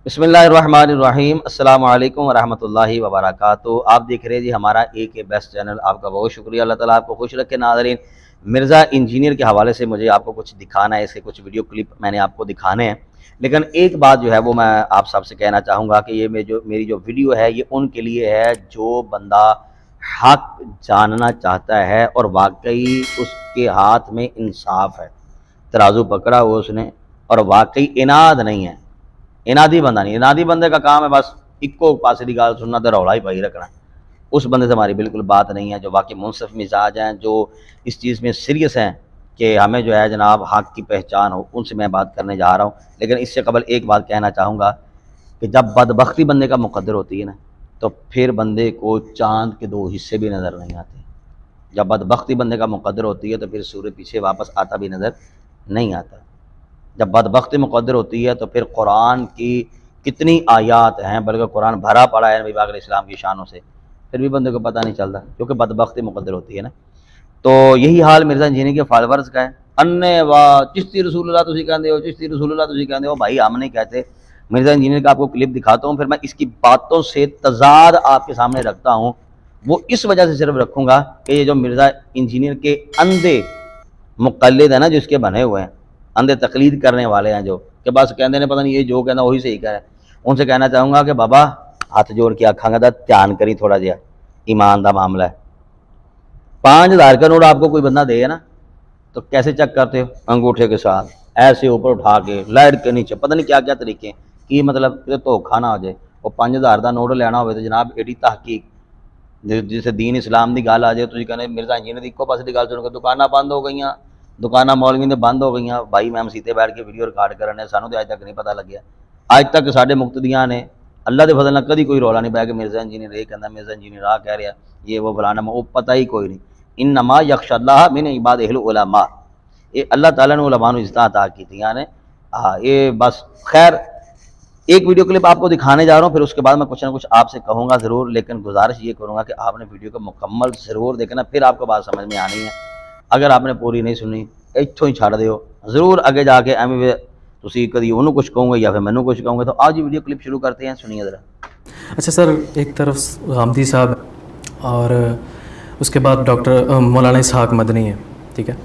बिस्मिल्लाहिर्रहमानिर्रहीम अस्सलामु अलैकुम वरहमतुल्लाहि वबरकातुहू। आप देख रहे हैं जी हमारा एक बेस्ट चैनल। आपका बहुत शुक्रिया। अल्लाह ताला आपको खुश रखे। नाज़रीन, मिर्ज़ा इंजीनियर के हवाले से मुझे आपको कुछ दिखाना है, इसके कुछ वीडियो क्लिप मैंने आपको दिखाने हैं। लेकिन एक बात जो है वो मैं आप सबसे कहना चाहूँगा कि ये मेरी जो वीडियो है ये उनके लिए है जो बंदा हक जानना चाहता है और वाकई उसके हाथ में इंसाफ है, तराजू पकड़ा हुआ उसने और वाकई इनाद नहीं है। इनादी बंदा नहीं, इनादी बंदे का काम है बस इक्को पासे की गाल सुनना तो रौला ही पाई रखना। उस बंदे से हमारी बिल्कुल बात नहीं है। जो वाकई मुनसिफ मिजाज हैं, जो इस चीज़ में सीरियस हैं कि हमें जो है जनाब हक की पहचान हो, उनसे मैं बात करने जा रहा हूँ। लेकिन इससे कबल एक बात कहना चाहूँगा कि जब बदबख्ती बंदे का मुकद्दर होती है ना, तो फिर बंदे को चाँद के दो हिस्से भी नज़र नहीं आते। जब बदबख्ती बंदे का मुकद्दर होती है तो फिर सूर्य पीछे वापस आता भी नज़र नहीं आता। जब बदबख्ती मुकद्दर होती है तो फिर कुरान की कितनी आयात हैं, बल्कि कुरान भरा पड़ा है नबी पाक अलैहिस्सलाम की शानों से, फिर भी बंदे को पता नहीं चलता क्योंकि बदबख्ती मुकद्दर होती है ना। तो यही हाल मिर्ज़ा इंजीनियर के फॉलोवर्स का है। अन्ने वाह चिश्ती रसूलुल्लाह तुसी कहते हो, चिश्ती रसूलुल्लाह तुसी कहते हो। भाई हम नहीं कहते। मिर्ज़ा इंजीनियर का आपको क्लिप दिखाता हूँ, फिर मैं इसकी बातों से तजाद आपके सामने रखता हूँ। वो इस वजह से सिर्फ रखूँगा कि ये जो मिर्ज़ा इंजीनियर के अंधे मुक़ल्लिद है ना, जो इसके बने हुए हैं, अंधे तकलीद करने वाले हैं, जो कि बस कहते हैं पता नहीं ये जो कहना वही सही कह रहा है, उनसे कहना चाहूँगा कि बाबा हाथ जोड़ के आखांगा दा ध्यान करी थोड़ा जिहा, ईमान का मामला है। 5000 का नोट आपको कोई बंदा दे ना, तो कैसे चेक करते हो? अंगूठे के साथ ऐसे ऊपर उठा के लाइट के नीचे, पता नहीं क्या क्या तरीके की, मतलब धोखा ना हो जाए। वो 5000 का नोट लेना हो तो जनाब एडी तहकीक जिसे दीन इस्लाम की गल आ जाए, तुम कहने मिर्ज़ा इंजीनियर की इक्को पासे की गल सुन के दुकाना बंद हो गई, दुकाना मौलवी ने बंद हो गई। भाई मैं मसीते बैठ के वीडियो रिकॉर्ड करने, सानू तो अज तक नहीं पता लग्या। अज तक साढ़े मुक्तदियाँ ने अल्लाह के फजल कभी कोई रौला नहीं पाया कि मिर्ज़ा इंजीनियर ये कहना, मिर्ज़ा इंजीनियर आ कह रहा, ये वो फलाना, वो पता ही कोई नहीं। इन्नमा यख्शल्लाह मिन इबादिहिल उलमा, ये अल्लाह ताला ने उलमा नूं इज़्ज़त अता कीती ने। हाँ, ये बस खैर एक वीडियो क्लिप आपको दिखाने जा रहा हूँ, फिर उसके बाद मैं कुछ ना कुछ आपसे कहूँगा ज़रूर। लेकिन गुजारिश ये करूँगा कि आपने वीडियो को मुकम्मल ज़रूर देखना, फिर आपको बात समझ में आनी है। अगर आपने पूरी नहीं सुनी इत्थों ही छड़ दिओ, ज़रूर अगे जाके एवं तुसी कभी उन्होंने कुछ कहूँगे या फिर मैनू कुछ कहूँगे। तो आज ये वीडियो क्लिप शुरू करते हैं, सुनिए ज़रा। अच्छा सर, एक तरफ गामदी साहब और उसके बाद डॉक्टर मौलाना इसहाक मदनी है, ठीक है।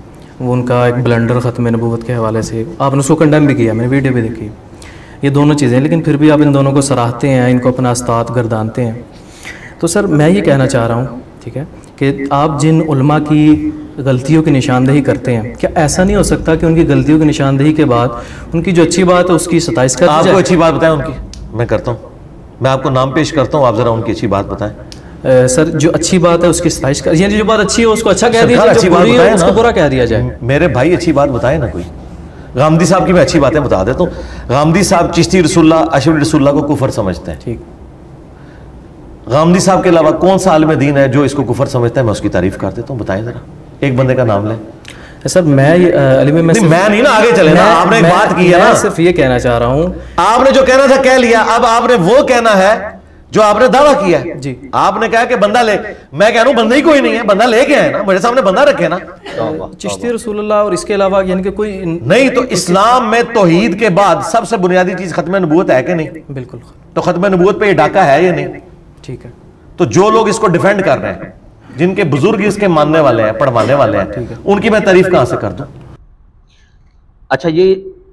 वो उनका एक ब्लंडर ख़त्म नबूवत के हवाले से आपने उसको कंडेम भी किया, मैंने वीडियो भी देखी। ये दोनों चीज़ें, लेकिन फिर भी आप इन दोनों को सराहते हैं, इनको अपना उस्ताद गर्दानते हैं। तो सर मैं ये कहना चाह रहा हूँ, ठीक है, कि आप जिन उलमा की गलतियों की निशानदेही करते हैं, क्या ऐसा नहीं हो सकता कि उनकी गलतियों की निशानदेही के बाद उनकी जो अच्छी बात है उसकी सताइश कर? आपको अच्छी बात बताएं उनकी, मैं करता हूँ, मैं आपको नाम पेश करता हूँ, आप ज़रा उनकी अच्छी बात बताएं। सर जो अच्छी बात है उसकी सताइश कर, यानी जो बात अच्छी है उसको अच्छा कह दिया जाए, जो बुरी है उसको बुरा कह दिया जाए। मेरे भाई अच्छी बात बताए ना कोई। गामदी साहब की मैं अच्छी बातें बता देता हूँ। गामदी साहब चिश्ती रसूलुल्लाह, अशरफ रसूलुल्लाह को कुफर समझते हैं। ठीक, गामदी साहब के अलावा कौन सा आलिम दीन है जो इसको कुफर समझता है? मैं उसकी तारीफ कर देता हूँ, बताएं जरा, एक बंदे का नाम लें। सर मैं नहीं ना, आगे चले ना, आपने एक बात की है ना, सिर्फ ये कहना चाह रहा हूँ, आपने जो कहना था कह लिया, अब आपने वो कहना है जो आपने दावा किया है जी। आपने कहा कि बंदा ले, मैं कह रहा हूं बंदा ही कोई नहीं है, बंदा लेके आए ना, मेरे सामने बंदा रखे ना। चिश्ती रसूलुल्लाह और इसके अलावा यानी कि कोई नहीं, तो इस्लाम में तौहीद के बाद सबसे बुनियादी चीज खत्म नबूवत है कि नहीं? बिल्कुल। तो खत्म नबूवत पे ये डाका है या नहीं? ठीक है। तो जो लोग इसको डिफेंड कर रहे हैं, जिनके बुजुर्ग इसके मानने वाले हैं, पढ़वाने वाले हैं, उनकी मैं तारीफ कहां से कर दूं? अच्छा, ये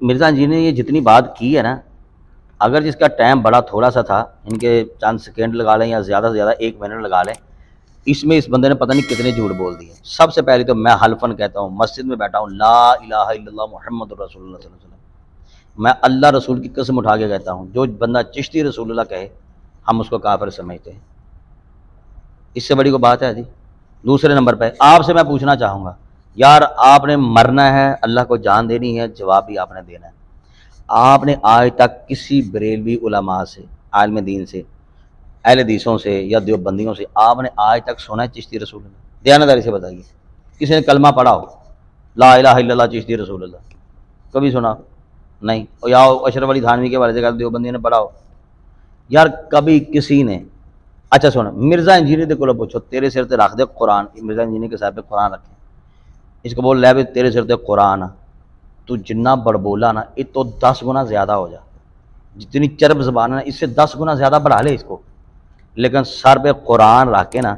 मिर्ज़ा इंजीनियर ने ये जितनी बात की है ना, अगर जिसका टाइम बड़ा थोड़ा सा था, इनके चंद सेकेंड लगा लें या ज़्यादा से ज़्यादा 1 मिनट लगा लें, इसमें इस बंदे ने पता नहीं कितने झूठ बोल दिए। सबसे पहले तो मैं हल्फन कहता हूँ, मस्जिद में बैठा हूँ, ला इलाहा इल्लल्लाह मुहम्मदुर रसूलुल्लाह सल्लल्लाहु अलैहि वसल्लम, मैं अल्लाह रसूल की कसम उठा के कहता हूँ, जो बंदा चिश्ती रसूलुल्लाह कहे हम उसको काफिर समझते हैं। इससे बड़ी कोई बात है जी? दूसरे नंबर पर आपसे मैं पूछना चाहूँगा, यार आपने मरना है, अल्लाह को जान देनी है, जवाब भी आपने देना है। आपने आज तक किसी बरेलवी उलमा से, आलिम दीन से, अहले हदीसों से या देवबंदियों से आपने आज तक सुना है चिश्ती रसूलुल्लाह? दयानतदारी से बताइए, किसी ने कलमा पढ़ा हो ला इलाहा इल्लल्लाह चिश्ती रसूलुल्लाह? कभी सुना? नहीं। और या अशरफ अली थानवी के बारे से देवबंदी ने पढ़ा हो? यार कभी किसी ने? अच्छा सुन, मिर्ज़ा इंजीनियर को पूछो, तेरे सिर से रख दे कुरान, मिर्ज़ा इंजीनियर के साथ पे कुरान रखे, इसको बोल ले तेरे सिर से कुरान, तू जिन्ना बड़बोला ना, ये तो 10 गुना ज़्यादा हो जा। जितनी चरब ज़बान है इससे 10 गुना ज़्यादा बढ़ा ले इसको, लेकिन सर पे कुरान रख के ना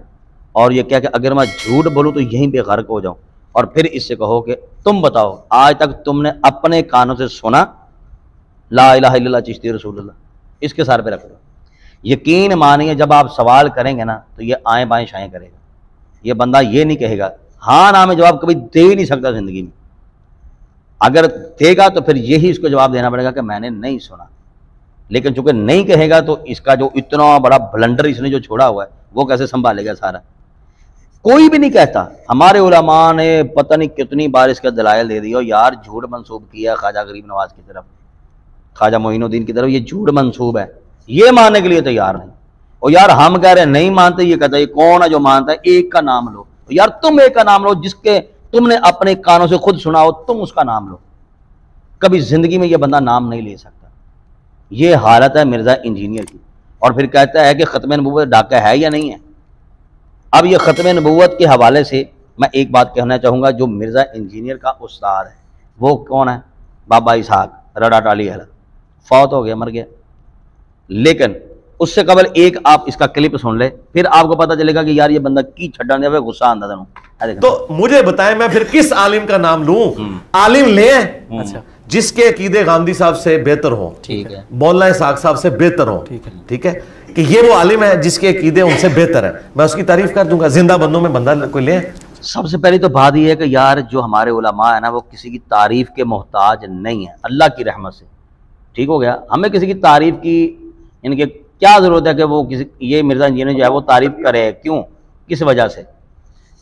और ये क्या कि अगर मैं झूठ बोलूँ तो यहीं पे गर्क हो जाऊँ, और फिर इससे कहो कि तुम बताओ आज तक तुमने अपने कानों से सुना ला इलाहा इल्लल्लाह चिश्ती रसूलुल्लाह, इसके सर पे रख दो। यकीन मानिए जब आप सवाल करेंगे ना तो ये आएँ बाएँ शाएँ करेगा। ये बंदा ये नहीं कहेगा, हाँ ना में जवाब कभी दे ही नहीं सकता ज़िंदगी में। अगर देगा तो फिर यही इसको जवाब देना पड़ेगा कि मैंने नहीं सुना। लेकिन चूंकि नहीं कहेगा तो इसका जो इतना बड़ा ब्लंडर इसने जो छोड़ा हुआ है वो कैसे संभालेगा सारा। कोई भी नहीं कहता। हमारे उलमा ने पता नहीं कितनी बार इसका दलाइल दे दिया, यार झूठ मंसूब किया ख्वाजा गरीब नवाज की तरफ, ख्वाजा मोइनुद्दीन की तरफ, ये झूठ मंसूब है, ये मानने के लिए तैयार नहीं। और यार हम कह रहे हैं नहीं मानते, ये कहता है कौन है जो मानता है, एक का नाम लो। यार तुम एक का नाम लो जिसके तुमने अपने कानों से खुद सुना हो, तुम उसका नाम लो। कभी जिंदगी में यह बंदा नाम नहीं ले सकता। ये हालत है मिर्जा इंजीनियर की। और फिर कहता है कि खत्म नबूवत डाका है या नहीं है। अब ये खत्म नबूवत के हवाले से मैं एक बात कहना चाहूँगा, जो मिर्जा इंजीनियर का उस्ताद है वो कौन है? बाबा इसहाक रडा टाली है, फौत हो गया, मर गया। लेकिन उससे कबल एक आप इसका क्लिप सुन ले, फिर आपको पता चलेगा कि यार ये बंदा की छड्डा ने गुस्सा आंदा था। तो मुझे बताएं मैं फिर किस आलिम का नाम लूं? आलिम ले अच्छा जिसके अकीदे गांधी साहब से बेहतर हो, ठीक है, मौलाना इसहाक साहब से बेहतर हो, ठीक है, कि ये वो आलिम है जिसके अकीदे उनसे बेहतर है, मैं उसकी तारीफ कर दूंगा। जिंदा बंदों में बंदा कोई ले। सबसे पहली तो बात यह है कि यार जो हमारे उलमा है ना वो किसी की तारीफ के मोहताज नहीं है, अल्लाह की रहमत से। ठीक हो गया। हमें किसी की तारीफ की इनके क्या जरूरत है कि वो किसी ये मिर्जा इंजीनियर जो है वो तारीफ करे, क्यों, किस वजह से?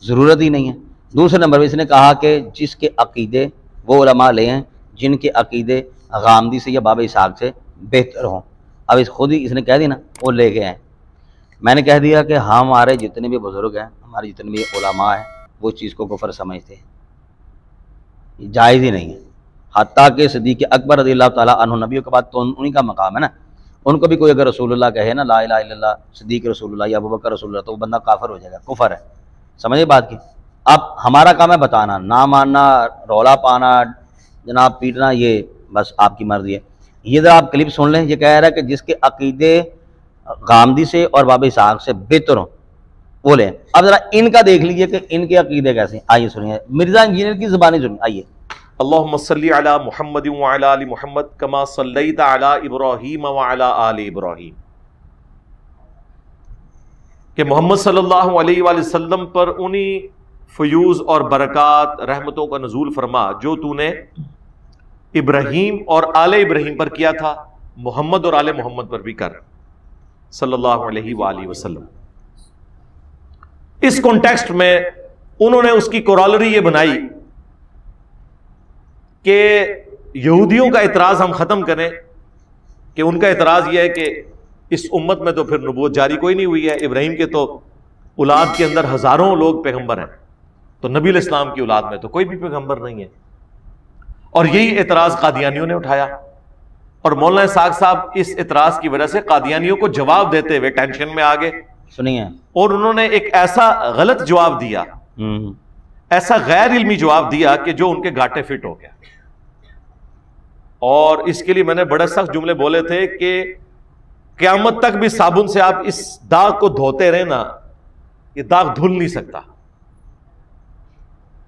ज़रूरत ही नहीं है। दूसरे नंबर पर इसने कहा कि जिसके अकीदे वो उलमा ले हैं जिनके अकीदे गामदी से या बाबा इसहाक से बेहतर हों। अब इस खुद ही इसने कह दी ना, वो ले गए हैं। मैंने कह दिया कि हमारे जितने भी बुजुर्ग हैं, हमारे जितने भी उलमा हैं, वो चीज़ को कुफर समझते हैं, जायज़ ही नहीं है। हत्ता के सिद्दीक़ अकबर रज़ियल्लाहु ताला अन्हु, नबियों के बाद तो उन्हीं का मकाम है ना, उनको भी कोई अगर रसूलुल्लाह कहे ना ला इलाहा इल्लल्लाह सिद्दीक़ रसूलुल्लाह या अबू बकर रसूलुल्लाह, तो वो बंदा काफिर हो जाएगा, कुफर है। समझिए बात की। अब हमारा काम है बताना, ना मानना, रौला पाना, जनाब पीटना, ये बस आपकी मर्जी है। ये जरा आप क्लिप सुन लें। ये कह रहा है कि जिसके अकीदे गामदी से और बाबा इसहाक से बेहतर हों वो लें। अब जरा इनका देख लीजिए कि इनके अकीदे कैसे हैं। आइए सुनिए मिर्जा इंजीनियर की ज़ुबानी सुनिए। आइए। अल्लाहुम्मा सल्ली अला मुहम्मद व अला आलि मुहम्मद कमा सल्लैता अला इब्राहीम व अला आलि इब्राहीम, कि मोहम्मद सल्लल्लाहु अलैहि वसल्लम पर उन्हीं फयूज और बरक़ात रहमतों का नज़ूल फरमा जो तूने इब्राहीम और आले इब्राहीम पर किया था, मोहम्मद और आले मोहम्मद पर भी कर, सल्लल्लाहु अलैहि वसल्लम। इस कॉन्टेक्स्ट में उन्होंने उसकी कोरॉलरी ये बनाई कि यहूदियों का इतराज हम खत्म करें, कि उनका इतराज यह है कि इस उम्मत में तो फिर नबूवत जारी कोई नहीं हुई है, इब्राहीम के तो औलाद के अंदर हजारों लोग पैगंबर हैं, तो नबी इस्लाम की औलाद में तो कोई भी पैगंबर नहीं है। और यही एतराज कादियानियों ने उठाया, और मौलाना इसहाक साहब इस एतराज की वजह से कादियानियों को जवाब देते हुए टेंशन में आ गए। सुनिए। और उन्होंने एक ऐसा गलत जवाब दिया, ऐसा गैर इल्मी जवाब दिया कि जो उनके घाटे फिट हो गया। और इसके लिए मैंने बड़े सख्त जुमले बोले थे कि क़यामत तक भी साबुन से आप इस दाग को धोते रहे ना, ये दाग धुल नहीं सकता।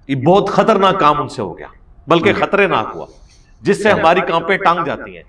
ये बहुत खतरनाक काम उनसे हो गया, बल्कि खतरनाक हुआ, जिससे हमारी कांपें टांग जाती हैं।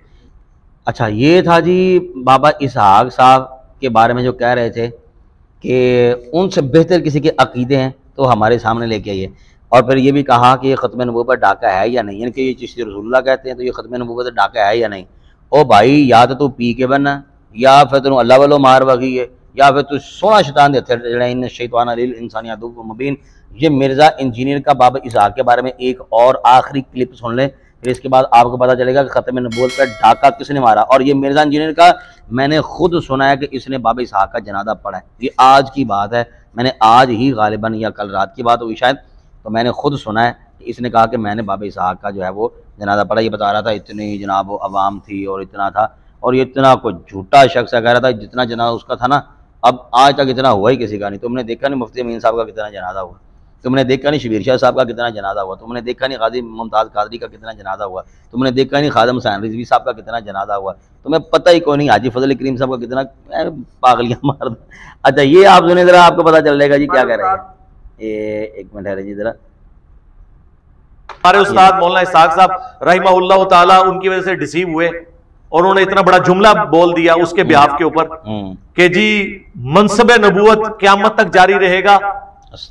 अच्छा, ये था जी बाबा इसहाक साहब के बारे में जो कह रहे थे कि उनसे बेहतर किसी के अकीदे हैं तो हमारे सामने लेके आइए। और फिर ये भी कहा कि ये ख़त्म नबूवत डाका है या नहीं, यानी कि ये चिश्ती रसूलुल्लाह कहते हैं तो ये ख़त्म नबूवत डाका है या नहीं। ओ भाई, या तो तू पी के बनना, या फिर तुम अल्लाह वालों मार बगी है, या फिर तू सोना शैतान देते शैतान अलील इंसानी अदुव्व मुबीन। ये मिर्जा इंजीनियर का बाबा इसहाक के बारे में एक और आखिरी क्लिप सुन लें, फिर इसके बाद आपको पता चलेगा कि ख़त्म नबूवत पर डाका किसने मारा। और ये मिर्जा इंजीनियर का मैंने खुद सुना है कि इसने बाबा इसहाक का जनाजा पढ़ा है। ये आज की बात है, मैंने आज ही गालिबन या कल रात की बात हुई शायद, तो मैंने खुद सुना है कि इसने कहा कि मैंने बाबा इसहाक का जो है वो जनाजा पढ़ा। ये बता रहा था इतनी जनाब वो अवाम थी और इतना था, और ये इतना कोई झूठा शख्स कह रहा था जितना जनाजा उसका था ना, अब आज तक इतना हुआ ही किसी का नहीं। तुमने देखा नहीं मुफ्ती अमीन साहब का कितना जनाजा हुआ, तुमने देखा नहीं शबीर शाह साहब का कितना जनाजा हुआ, तुमने देखा नहीं गाजी मुमताज़ कादरी का कितना जनाजा हुआ, तुमने देखा नहीं खादम हुसैन रिजवी साहब का कितना जनाजा हुआ, तुम्हें पता ही कोई नहीं हाजी फजल करीम साहब का कितना पागलियाँ मार दो। अच्छा ये आप सुने ज़रा, आपको पता चल जाएगा जी क्या कह रहे हैं। ये एक मिनट है जी ज़रा। हमारे उस्ताद मौलाना इसहाक साहब रहमहुल्लाह ताला उनकी वजह से डिसीव हुए और उन्होंने इतना बड़ा जुमला बोल दिया उसके बिहाफ के ऊपर कि जी मनसब नबूवत क़यामत तक जारी रहेगा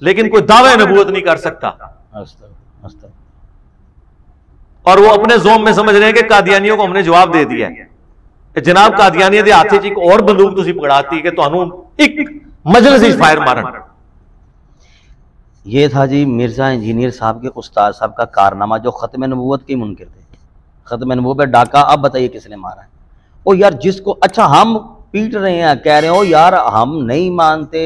लेकिन कोई दावे नबूवत नहीं कर सकता। और वो अपने जोम में समझ रहे हैं कि कादियानियों को हमने जवाब दे दिया है कि जनाब कादियानियों के हाथ च एक और बंदूक तुसी पकड़ाती कि तुहानू एक मजलिस फायर मारन। ये था जी मिर्ज़ा इंजीनियर साहब के उस्ताद साहब का कारनामा जो ख़त्म नबूवत के मुनकिर थे। ख़त्म नबूवत पे डाका, अब बताइए किसने मारा है? ओ यार जिसको, अच्छा हम पीट रहे हैं, कह रहे हो यार हम नहीं मानते,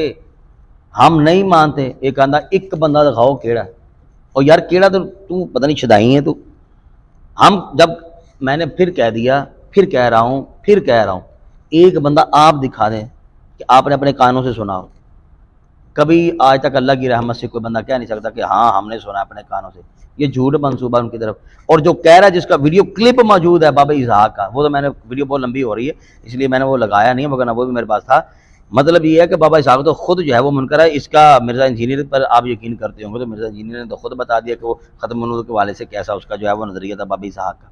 हम नहीं मानते, एक आंदा एक बंदा दिखाओ केड़ा, और यार केड़ा तो तू पता नहीं छदाई है तू। हम जब मैंने फिर कह दिया, फिर कह रहा हूँ, फिर कह रहा हूँ, एक बंदा आप दिखा दें कि आपने अपने कानों से सुना हो। कभी आज तक अल्लाह की रहमत से कोई बंदा कह नहीं सकता कि हाँ हमने सुना अपने कानों से। ये झूठ मंसूबा उनकी तरफ। और जो कह रहा है जिसका वीडियो क्लिप मौजूद है बाबा इसहाक का, वो तो मैंने, वीडियो बहुत लंबी हो रही है इसलिए मैंने वो लगाया नहीं, मगर वो भी मेरे पास था। मतलब ये है कि बाबा इसहाक तो खुद जो है वो मुनकर है। इसका मिर्ज़ा इंजीनियर पर आप यकीन करते होंगे तो मिर्ज़ा इंजीनियर ने तो खुद बता दिया कि वो ख़त्म नबूवत के वाले से कैसा उसका जो है वो नज़रिया था बाबा इसहाक का।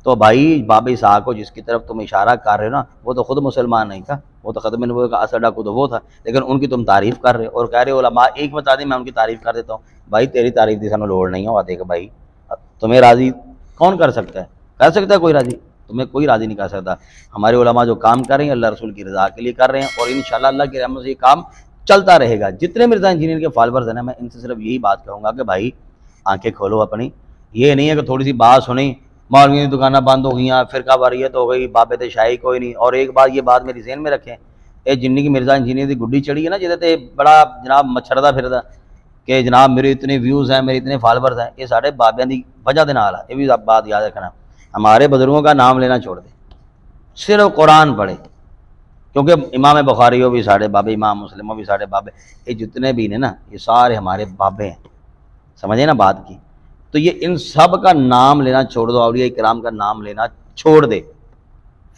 तो भाई बाबा इसहाक को जिसकी तरफ तुम इशारा कर रहे हो ना, वो तो खुद मुसलमान नहीं था, वो तो ख़त्म नबूवत का असर डाकू तो वो था, लेकिन उनकी तुम तारीफ़ कर रहे हो और कह रहे हो उलमा एक बता दें मैं उनकी तारीफ़ कर देता हूँ। भाई तेरी तारीफ़ की सानू लोड़ नहीं है, देख भाई तुम्हें राज़ी कौन कर सकता है? कर सकता है कोई राज़ी? तुम्हें कोई राज़ी नहीं कर सकता। हमारे उलमा जो काम कर रहे हैं अल्लाह रसूल की रज़ा के लिए कर रहे हैं और इंशाअल्लाह अल्लाह की रहमत से ये काम चलता रहेगा। जितने मिर्ज़ा इंजीनियर के फॉलोअर्स हैं ना, मैं इनसे सिर्फ यही बात कहूँगा कि भाई आंखें खोलो अपनी। ये नहीं है कि थोड़ी सी बात सुनी, मौलवियों की दुकानें बंद हो गई, फिरका वारियत हो गई, बाबे ते शाही कोई नहीं। और एक बात, ये बात मेरी ज़हन में रखें, ये जिन्नी की मिर्ज़ा इंजीनियर की गुड्डी चढ़ी है ना, जिहदे बड़ा जनाब मच्छरदा फिरदा कि जनाब मेरे इतने व्यूज़ हैं, मेरे इतने फॉलोअर्स हैं, ये साढ़े बाबियां की वजह के नाल है। ये भी आप बात याद रखना। हमारे बुजुर्गों का नाम लेना छोड़ दे, सिर्फ कुरान पढ़े, क्योंकि इमाम बुखारी हो भी साढ़े बाबे, इमाम मुस्लिम हो भी साढ़े बाबे, ये जितने भी ने ना ये सारे हमारे बाबे हैं। समझे ना बात की? तो ये इन सब का नाम लेना छोड़ दो, औलिया इकराम का नाम लेना छोड़ दे,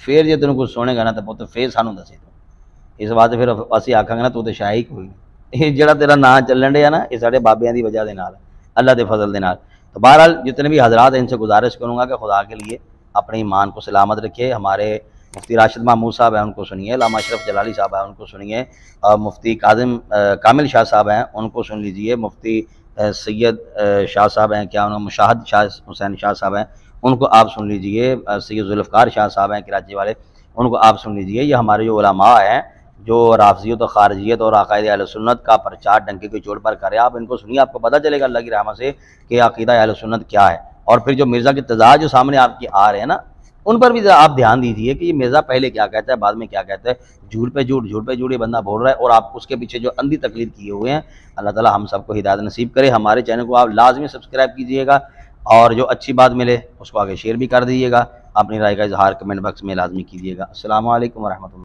फिर जो तेन कुछ सुनेगा ना तो पुत फिर सानू दसे तो इस बात फिर असीं आखांगे ना तू तो शाही कोई नहीं। ये जड़ा तेरा नाम चलन डया ना, ये साढ़े बाबियां की वजह के नाल, अल्लाह के फजल के नाल। तो बहरहाल जितने भी हजरात हैं इनसे गुजारिश करूँगा कि खुदा के लिए अपने ईमान को सलामत रखिए। हमारे मुफ्ती राशिद महमूद साहब हैं उनको सुनिए, अल्लामा अशरफ जलाली साहब हैं उनको सुनिए, मुफ्ती कामिल शाह साहब हैं उनको सुन लीजिए, मुफ्ती सैयद शाह साहब हैं, क्या उन्होंने मुशाहद शाह हुसैन शाह साहब हैं उनको आप सुन लीजिए, सैयद जुल्फ़कार शाह साहब हैं कराची वाले, उनको आप सुन लीजिए। ये हमारे जो उलमा हैं जो राफ़ज़ियत और ख़ारिजियत और अक़ायद अहले सुन्नत का प्रचार डंके के चोट पर करे, आप इनको सुनिए, आपको पता चलेगा अल्लाह की रहमत से कि अक़ीदा अहले सुन्नत क्या है। और फिर जो मिर्ज़ा के तज़ाद जो सामने आपके आ रहे हैं ना, उन पर भी आप ध्यान दीजिए कि ये मिर्ज़ा पहले क्या कहता है, बाद में क्या कहता है। झूठ पे झूठ, झूठ पे झूठ ये बंदा बोल रहा है और आप उसके पीछे जो अंधी तकलीद किए हुए हैं। अल्लाह ताला हम सबको हिदायत नसीब करे। हमारे चैनल को आप लाजमी सब्सक्राइब कीजिएगा और जो अच्छी बात मिले उसको आगे शेयर भी कर दीजिएगा। अपनी राय का इजहार कमेंट बॉक्स में लाजमी कीजिएगा। अस्सलामु अलैकुम व रहमतुल्लाह।